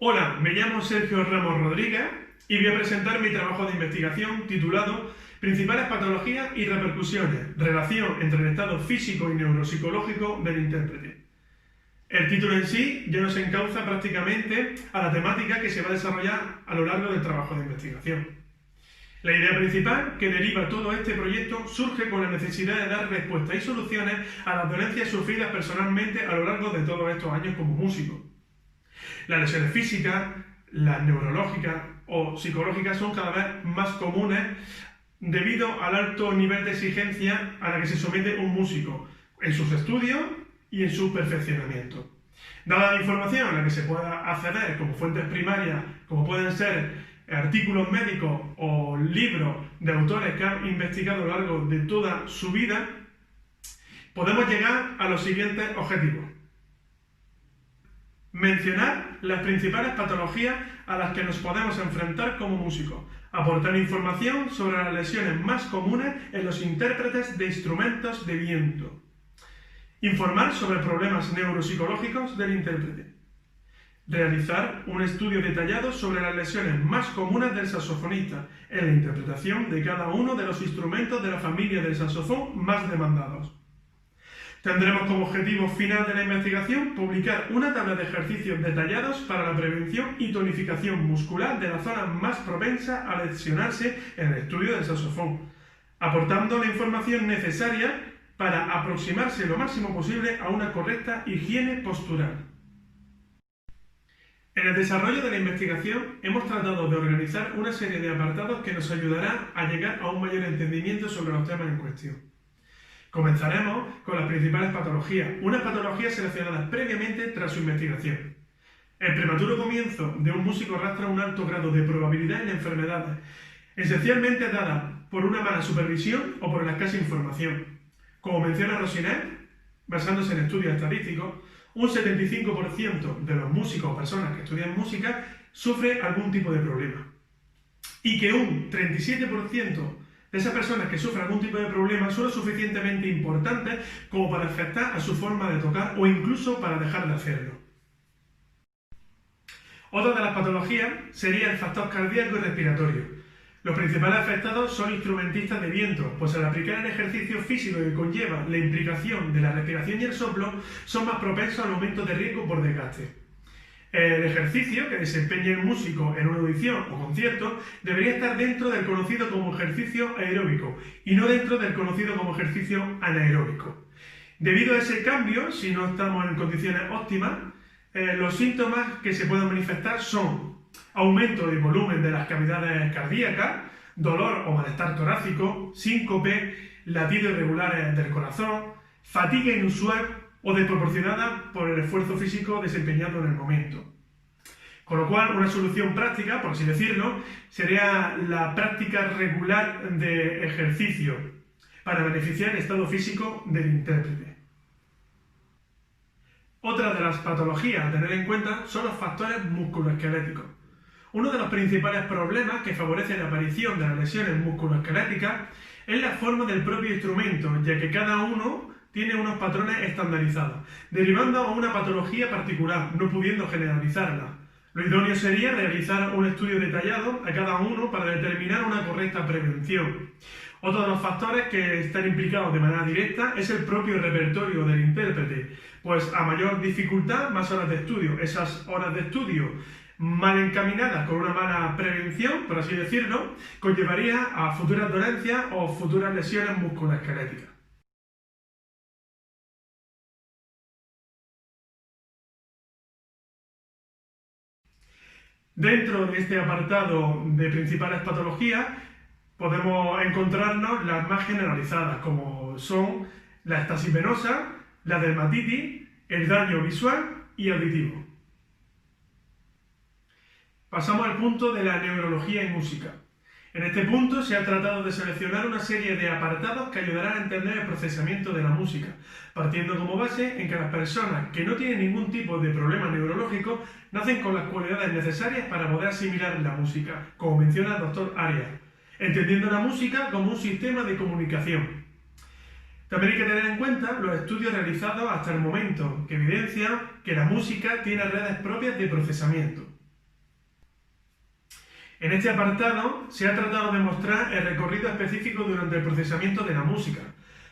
Hola, me llamo Sergio Ramos Rodríguez y voy a presentar mi trabajo de investigación titulado Principales patologías y repercusiones, relación entre el estado físico y neuropsicológico del intérprete. El título en sí ya nos encauza prácticamente a la temática que se va a desarrollar a lo largo del trabajo de investigación. La idea principal que deriva todo este proyecto surge con la necesidad de dar respuestas y soluciones a las dolencias sufridas personalmente a lo largo de todos estos años como músico. Las lesiones físicas, las neurológicas o psicológicas son cada vez más comunes debido al alto nivel de exigencia a la que se somete un músico en sus estudios y en su perfeccionamiento. Dada la información a la que se pueda acceder como fuentes primarias, como pueden ser artículos médicos o libros de autores que han investigado a lo largo de toda su vida, podemos llegar a los siguientes objetivos. Mencionar las principales patologías a las que nos podemos enfrentar como músicos. Aportar información sobre las lesiones más comunes en los intérpretes de instrumentos de viento. Informar sobre problemas neuropsicológicos del intérprete. Realizar un estudio detallado sobre las lesiones más comunes del saxofonista en la interpretación de cada uno de los instrumentos de la familia del saxofón más demandados. Tendremos como objetivo final de la investigación publicar una tabla de ejercicios detallados para la prevención y tonificación muscular de la zona más propensa a lesionarse en el estudio del saxofón, aportando la información necesaria para aproximarse lo máximo posible a una correcta higiene postural. En el desarrollo de la investigación hemos tratado de organizar una serie de apartados que nos ayudará a llegar a un mayor entendimiento sobre los temas en cuestión. Comenzaremos con las principales patologías, unas patologías seleccionadas previamente tras su investigación. El prematuro comienzo de un músico arrastra un alto grado de probabilidad en enfermedades, esencialmente dada por una mala supervisión o por la escasa información. Como menciona Rosinet, basándose en estudios estadísticos, un 75% de los músicos o personas que estudian música sufre algún tipo de problema. Y que un 37% de esas personas que sufren algún tipo de problema son lo suficientemente importantes como para afectar a su forma de tocar o incluso para dejar de hacerlo. Otra de las patologías sería el factor cardíaco y respiratorio. Los principales afectados son instrumentistas de viento, pues al aplicar el ejercicio físico que conlleva la implicación de la respiración y el soplo, son más propensos al aumento de riesgo por desgaste. El ejercicio que desempeña el músico en una audición o concierto debería estar dentro del conocido como ejercicio aeróbico y no dentro del conocido como ejercicio anaeróbico. Debido a ese cambio, si no estamos en condiciones óptimas, los síntomas que se pueden manifestar son aumento de volumen de las cavidades cardíacas, dolor o malestar torácico, síncope, latidos irregulares del corazón, fatiga inusual o desproporcionada por el esfuerzo físico desempeñado en el momento. Con lo cual, una solución práctica, por así decirlo, sería la práctica regular de ejercicio para beneficiar el estado físico del intérprete. Otra de las patologías a tener en cuenta son los factores musculoesqueléticos. Uno de los principales problemas que favorece la aparición de las lesiones musculoesqueléticas es la forma del propio instrumento, ya que cada uno tiene unos patrones estandarizados, derivando a una patología particular, no pudiendo generalizarla. Lo idóneo sería realizar un estudio detallado a cada uno para determinar una correcta prevención. Otro de los factores que están implicados de manera directa es el propio repertorio del intérprete, pues a mayor dificultad, más horas de estudio. Esas horas de estudio mal encaminadas con una mala prevención, por así decirlo, conllevaría a futuras dolencias o futuras lesiones musculoesqueléticas. Dentro de este apartado de principales patologías podemos encontrarnos las más generalizadas, como son la estasis venosa, la dermatitis, el daño visual y auditivo. Pasamos al punto de la neurología y música. En este punto se ha tratado de seleccionar una serie de apartados que ayudarán a entender el procesamiento de la música, partiendo como base en que las personas que no tienen ningún tipo de problema neurológico nacen con las cualidades necesarias para poder asimilar la música, como menciona el doctor Arias, entendiendo la música como un sistema de comunicación. También hay que tener en cuenta los estudios realizados hasta el momento, que evidencian que la música tiene redes propias de procesamiento. En este apartado se ha tratado de mostrar el recorrido específico durante el procesamiento de la música,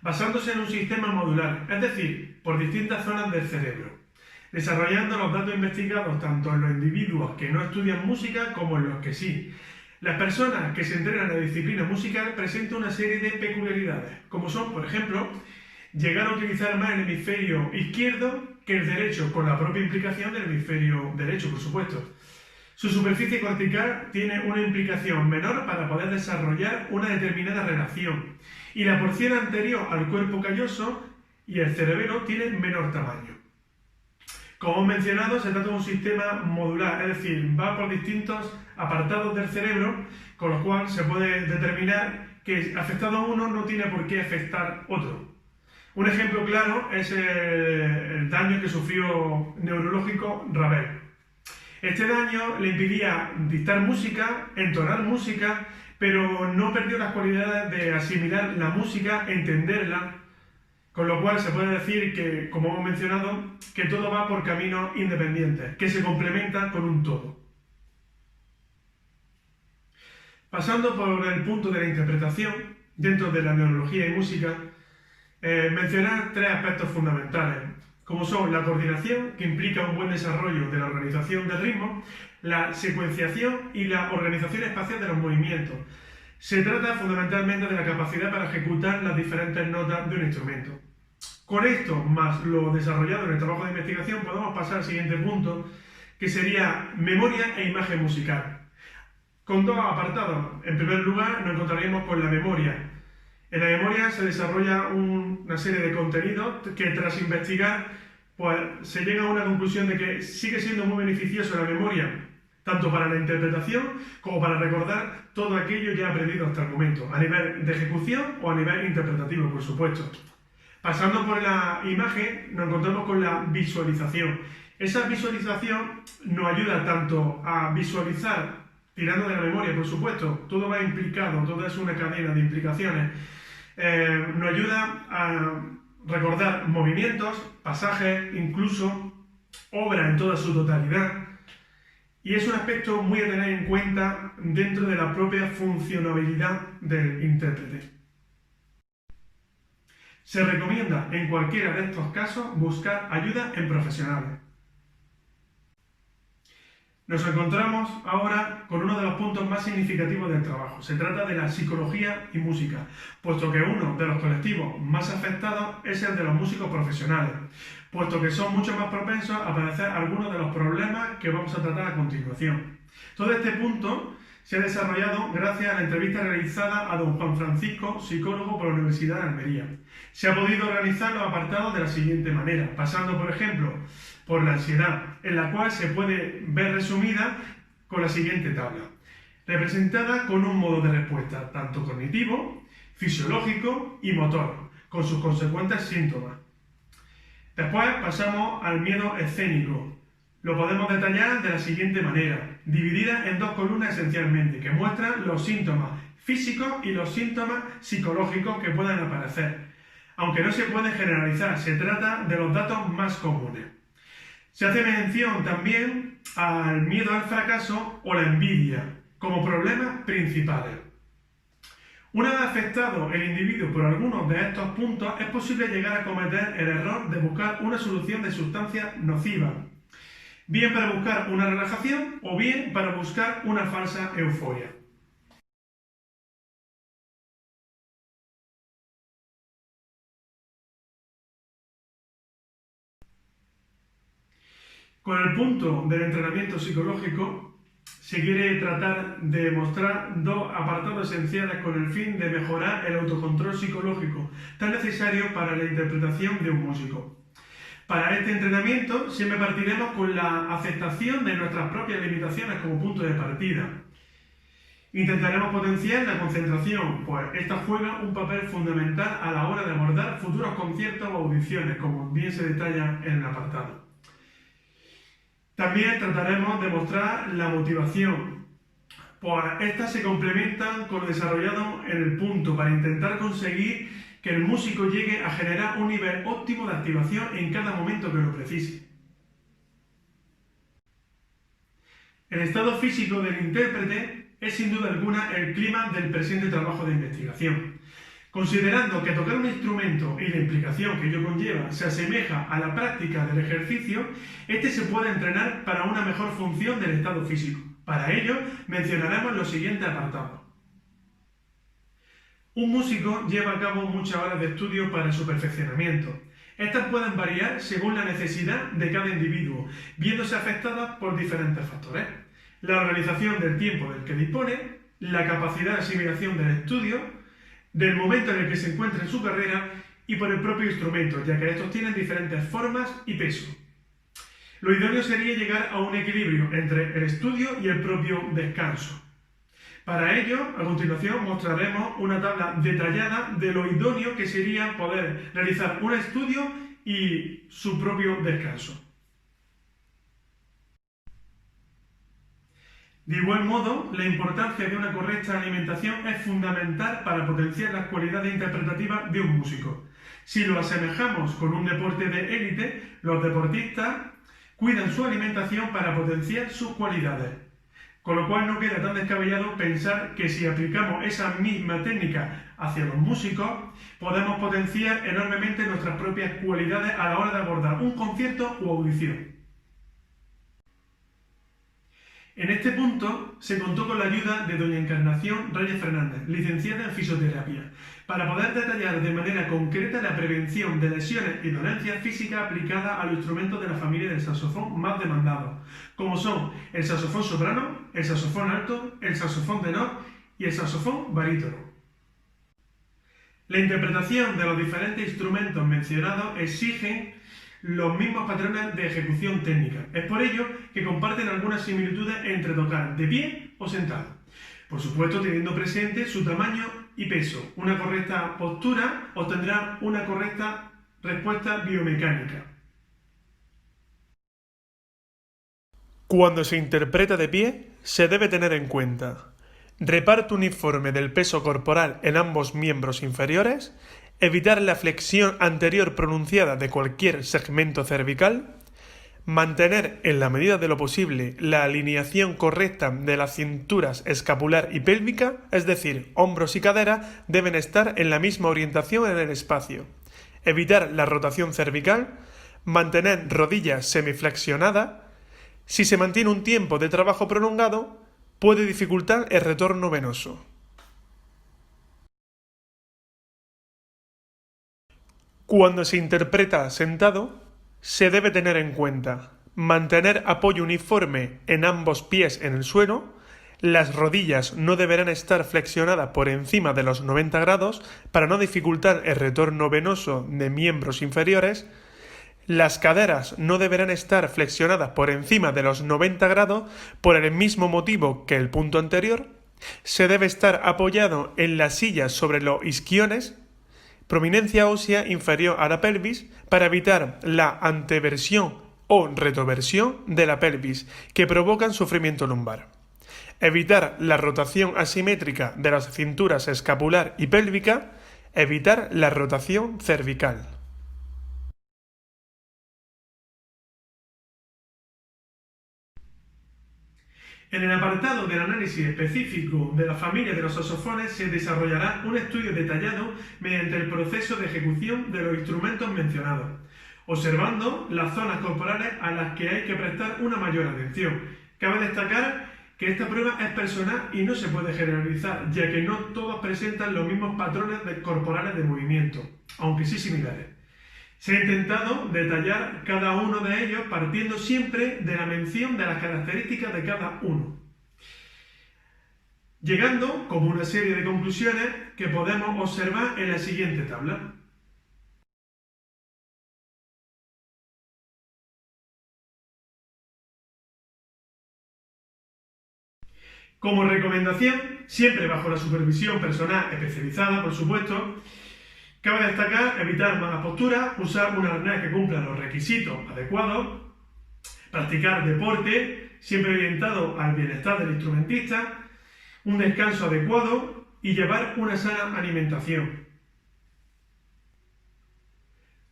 basándose en un sistema modular, es decir, por distintas zonas del cerebro, desarrollando los datos investigados tanto en los individuos que no estudian música como en los que sí. Las personas que se entrenan en la disciplina musical presentan una serie de peculiaridades, como son, por ejemplo, llegar a utilizar más el hemisferio izquierdo que el derecho, con la propia implicación del hemisferio derecho, por supuesto. Su superficie cortical tiene una implicación menor para poder desarrollar una determinada relación, y la porción anterior al cuerpo calloso y el cerebelo tiene menor tamaño. Como hemos mencionado, se trata de un sistema modular, es decir, va por distintos apartados del cerebro, con lo cual se puede determinar que afectado uno no tiene por qué afectar otro. Un ejemplo claro es el daño que sufrió neurológico Ravel. Este daño le impedía dictar música, entonar música, pero no perdió las cualidades de asimilar la música, entenderla, con lo cual se puede decir que, como hemos mencionado, que todo va por caminos independientes, que se complementan con un todo. Pasando por el punto de la interpretación, dentro de la neurología y música, mencionar tres aspectos fundamentales, como son la coordinación, que implica un buen desarrollo de la organización del ritmo, la secuenciación y la organización espacial de los movimientos. Se trata fundamentalmente de la capacidad para ejecutar las diferentes notas de un instrumento. Con esto, más lo desarrollado en el trabajo de investigación, podemos pasar al siguiente punto, que sería memoria e imagen musical. Con dos apartados. En primer lugar, nos encontraríamos con la memoria. En la memoria se desarrolla una serie de contenidos que, tras investigar, pues se llega a una conclusión de que sigue siendo muy beneficioso la memoria, tanto para la interpretación como para recordar todo aquello ya aprendido hasta el momento, a nivel de ejecución o a nivel interpretativo, por supuesto. Pasando por la imagen, nos encontramos con la visualización. Esa visualización nos ayuda tanto a visualizar, tirando de la memoria, por supuesto, todo va implicado, todo es una cadena de implicaciones. Nos ayuda a recordar movimientos, pasajes, incluso obra en toda su totalidad. Y es un aspecto muy a tener en cuenta dentro de la propia funcionabilidad del intérprete. Se recomienda en cualquiera de estos casos buscar ayuda en profesionales. Nos encontramos ahora con uno de los puntos más significativos del trabajo. Se trata de la psicología y música, puesto que uno de los colectivos más afectados es el de los músicos profesionales, puesto que son mucho más propensos a padecer algunos de los problemas que vamos a tratar a continuación. Todo este punto se ha desarrollado gracias a la entrevista realizada a don Juan Francisco, psicólogo por la Universidad de Almería. Se ha podido organizar los apartados de la siguiente manera, pasando, por ejemplo, por la ansiedad, en la cual se puede ver resumida con la siguiente tabla, representada con un modo de respuesta tanto cognitivo, fisiológico y motor, con sus consecuentes síntomas. Después pasamos al miedo escénico. Lo podemos detallar de la siguiente manera, dividida en dos columnas esencialmente, que muestran los síntomas físicos y los síntomas psicológicos que puedan aparecer. Aunque no se puede generalizar, se trata de los datos más comunes. Se hace mención también al miedo al fracaso o la envidia como problemas principales. Una vez afectado el individuo por algunos de estos puntos, es posible llegar a cometer el error de buscar una solución de sustancias nocivas, bien para buscar una relajación o bien para buscar una falsa euforia. Con el punto del entrenamiento psicológico se quiere tratar de mostrar dos apartados esenciales con el fin de mejorar el autocontrol psicológico, tan necesario para la interpretación de un músico. Para este entrenamiento siempre partiremos con la aceptación de nuestras propias limitaciones como punto de partida. Intentaremos potenciar la concentración, pues esta juega un papel fundamental a la hora de abordar futuros conciertos o audiciones, como bien se detalla en el apartado. También trataremos de mostrar la motivación, pues estas se complementan con lo desarrollado en el punto para intentar conseguir que el músico llegue a generar un nivel óptimo de activación en cada momento que lo precise. El estado físico del intérprete es sin duda alguna el clima del presente trabajo de investigación. Considerando que tocar un instrumento y la implicación que ello conlleva se asemeja a la práctica del ejercicio, este se puede entrenar para una mejor función del estado físico. Para ello, mencionaremos los siguientes apartados. Un músico lleva a cabo muchas horas de estudio para su perfeccionamiento. Estas pueden variar según la necesidad de cada individuo, viéndose afectadas por diferentes factores. La organización del tiempo del que dispone, la capacidad de asimilación del estudio, del momento en el que se encuentra en su carrera y por el propio instrumento, ya que estos tienen diferentes formas y peso. Lo idóneo sería llegar a un equilibrio entre el estudio y el propio descanso. Para ello, a continuación mostraremos una tabla detallada de lo idóneo que sería poder realizar un estudio y su propio descanso. De igual modo, la importancia de una correcta alimentación es fundamental para potenciar las cualidades interpretativas de un músico. Si lo asemejamos con un deporte de élite, los deportistas cuidan su alimentación para potenciar sus cualidades. Con lo cual no queda tan descabellado pensar que si aplicamos esa misma técnica hacia los músicos, podemos potenciar enormemente nuestras propias cualidades a la hora de abordar un concierto u audición. En este punto se contó con la ayuda de doña Encarnación Reyes Fernández, licenciada en fisioterapia, para poder detallar de manera concreta la prevención de lesiones y dolencias físicas aplicadas a los instrumentos de la familia del saxofón más demandados, como son el saxofón soprano, el saxofón alto, el saxofón tenor y el saxofón barítono. La interpretación de los diferentes instrumentos mencionados exigen los mismos patrones de ejecución técnica. Es por ello que comparten algunas similitudes entre tocar de pie o sentado. Por supuesto, teniendo presente su tamaño y peso. Una correcta postura obtendrá una correcta respuesta biomecánica. Cuando se interpreta de pie, se debe tener en cuenta reparto uniforme del peso corporal en ambos miembros inferiores, evitar la flexión anterior pronunciada de cualquier segmento cervical, mantener en la medida de lo posible la alineación correcta de las cinturas escapular y pélvica, es decir, hombros y cadera deben estar en la misma orientación en el espacio, evitar la rotación cervical, mantener rodillas semiflexionadas. Si se mantiene un tiempo de trabajo prolongado, puede dificultar el retorno venoso. Cuando se interpreta sentado, se debe tener en cuenta mantener apoyo uniforme en ambos pies en el suelo, las rodillas no deberán estar flexionadas por encima de los 90 grados para no dificultar el retorno venoso de miembros inferiores, las caderas no deberán estar flexionadas por encima de los 90 grados por el mismo motivo que el punto anterior, se debe estar apoyado en la silla sobre los isquiones, prominencia ósea inferior a la pelvis para evitar la anteversión o retroversión de la pelvis que provocan sufrimiento lumbar. Evitar la rotación asimétrica de las cinturas escapular y pélvica. Evitar la rotación cervical. En el apartado del análisis específico de la familia de los saxofones se desarrollará un estudio detallado mediante el proceso de ejecución de los instrumentos mencionados, observando las zonas corporales a las que hay que prestar una mayor atención. Cabe destacar que esta prueba es personal y no se puede generalizar, ya que no todos presentan los mismos patrones corporales de movimiento, aunque sí similares. Se ha intentado detallar cada uno de ellos partiendo siempre de la mención de las características de cada uno, llegando como una serie de conclusiones que podemos observar en la siguiente tabla. Como recomendación, siempre bajo la supervisión personal especializada, por supuesto, cabe destacar evitar malas posturas, usar un arnés que cumpla los requisitos adecuados, practicar deporte, siempre orientado al bienestar del instrumentista, un descanso adecuado y llevar una sana alimentación.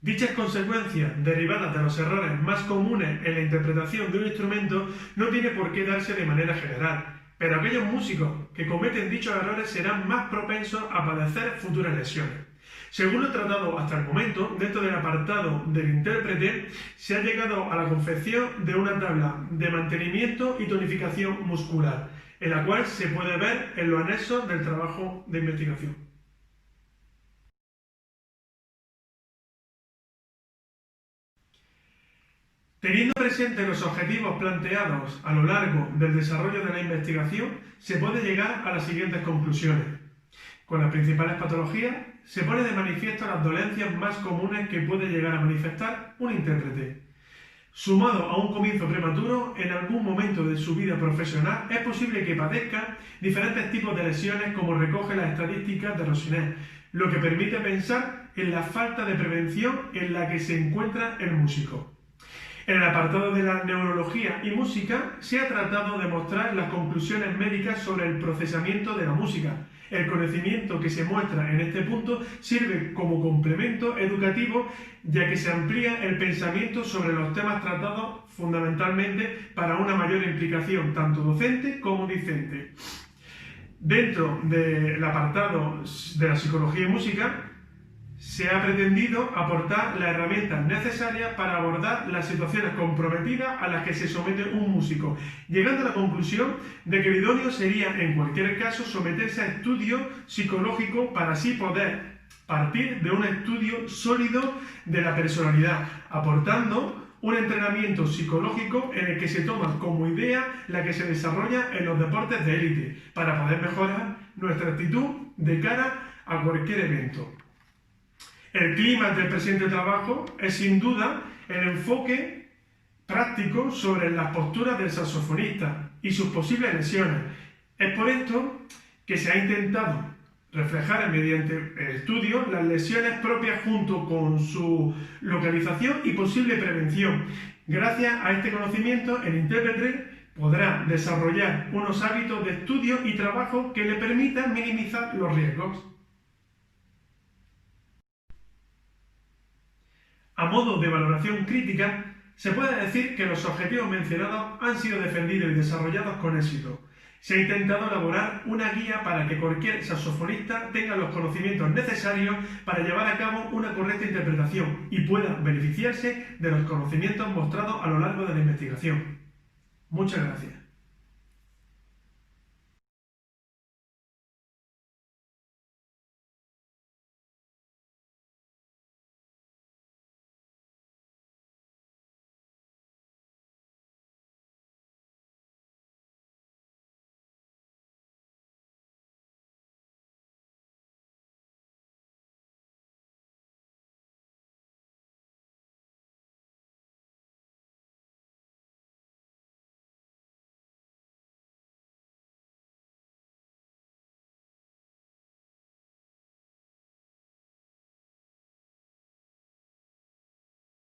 Dichas consecuencias derivadas de los errores más comunes en la interpretación de un instrumento no tiene por qué darse de manera general. pero aquellos músicos que cometen dichos errores serán más propensos a padecer futuras lesiones. Según lo tratado hasta el momento, dentro del apartado del intérprete, se ha llegado a la confección de una tabla de mantenimiento y tonificación muscular, en la cual se puede ver en los anexos del trabajo de investigación. Teniendo presente los objetivos planteados a lo largo del desarrollo de la investigación, se puede llegar a las siguientes conclusiones. Con las principales patologías, se pone de manifiesto las dolencias más comunes que puede llegar a manifestar un intérprete. Sumado a un comienzo prematuro, en algún momento de su vida profesional es posible que padezca diferentes tipos de lesiones como recoge las estadísticas de Rosinet, lo que permite pensar en la falta de prevención en la que se encuentra el músico. En el apartado de la neurología y música se ha tratado de mostrar las conclusiones médicas sobre el procesamiento de la música. El conocimiento que se muestra en este punto sirve como complemento educativo, ya que se amplía el pensamiento sobre los temas tratados fundamentalmente para una mayor implicación tanto docente como discente. Dentro del apartado de la psicología y música, se ha pretendido aportar las herramientas necesarias para abordar las situaciones comprometidas a las que se somete un músico, llegando a la conclusión de que lo idóneo sería, en cualquier caso, someterse a estudio psicológico para así poder partir de un estudio sólido de la personalidad, aportando un entrenamiento psicológico en el que se toma como idea la que se desarrolla en los deportes de élite, para poder mejorar nuestra actitud de cara a cualquier evento. El clima del presente trabajo es sin duda el enfoque práctico sobre las posturas del saxofonista y sus posibles lesiones. Es por esto que se ha intentado reflejar mediante el estudio las lesiones propias junto con su localización y posible prevención. Gracias a este conocimiento, el intérprete podrá desarrollar unos hábitos de estudio y trabajo que le permitan minimizar los riesgos. A modo de valoración crítica, se puede decir que los objetivos mencionados han sido defendidos y desarrollados con éxito. Se ha intentado elaborar una guía para que cualquier saxofonista tenga los conocimientos necesarios para llevar a cabo una correcta interpretación y pueda beneficiarse de los conocimientos mostrados a lo largo de la investigación. Muchas gracias.